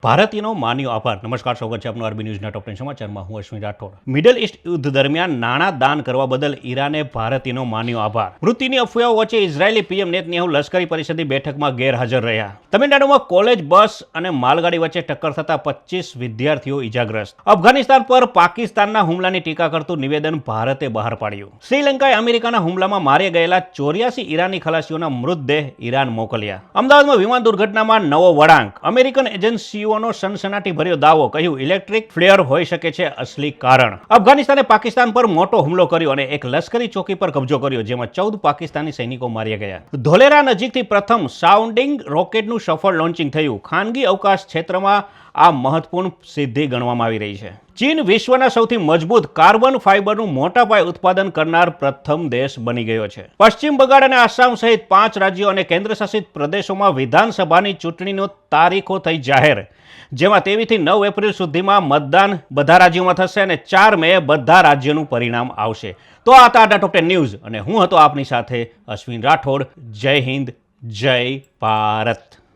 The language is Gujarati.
ભારતીયનો માન્યો આભાર. નમસ્કાર, સ્વાગત છે આપનું આરબી ન્યૂઝના ટોપ 10 સમાચારમાં. હું અશ્વિન રાઠોડ. મિડલ ઇસ્ટ યુદ્ધ દરમિયાન નાણાં દાન કરવા બદલ ઈરાને ભારતીયનો માન્યો આભાર. મૃત્યુની અફવાઓ વચ્ચે ઇઝરાયેલી પીએમ નેતન્યાહુ લશ્કરી પરિષદની બેઠકમાં ગેરહાજર રહ્યા. તમિલનાડુમાં કોલેજ બસ અને માલગાડી વચ્ચે ટક્કર થતાં 25 વિદ્યાર્થીઓ ઇજાગ્રસ્ત. અફઘાનિસ્તાન પર પાકિસ્તાનના હુમલાની ટીકા કરતું નિવેદન ભારતે બહાર પાડ્યું. શ્રીલંકાએ અમેરિકાના હુમલામાં માર્યા ગયેલા 84 ઈરાની ખલાસીઓના મૃતદેહ ઈરાન મોકલ્યા. અમદાવાદમાં વિમાન દુર્ઘટનામાં નવો વળાંક. અમેરિકન એજન્સીઓ સનસનાટી ભર્યો દાવો, કહ્યું ઇલેક્ટ્રિક ફ્લેર હોઈ શકે છે અસલી કારણ. અફઘાનિસ્તાને પાકિસ્તાન પર મોટો હુમલો કર્યો અને એક લશ્કરી ચોકી પર કબજો કર્યો, જેમાં 14 પાકિસ્તાની સૈનિકો માર્યા ગયા. ધોલેરા નજીકથી પ્રથમ સાઉન્ડિંગ રોકેટનું સફળ લોન્ચિંગ થયું. ખાનગી અવકાશ ક્ષેત્રમાં આ મહત્વપૂર્ણ સિદ્ધિ ગણવામાં આવી રહી છે. ચીન વિશ્વના સૌથી મજબૂત કાર્બન ફાઇબરનું મોટા પાયે ઉત્પાદન કરનાર પ્રથમ દેશ બની ગયો છે. પશ્ચિમ બંગાળ અને આસામ સહિત 5 રાજ્યો અને કેન્દ્રશાસિત પ્રદેશોમાં વિધાનસભાની ચૂંટણીનો તારીખો થઈ જાહેર, જેમાં 23 થી 9 એપ્રિલ સુધીમાં મતદાન બધા રાજ્યોમાં થશે અને 4 મે બધા રાજ્યોનું પરિણામ આવશે. તો આ હતા ટોપ 10 ન્યૂઝ અને હું હતો આપની સાથે અશ્વિન રાઠોડ. જય હિન્દ, જય ભારત.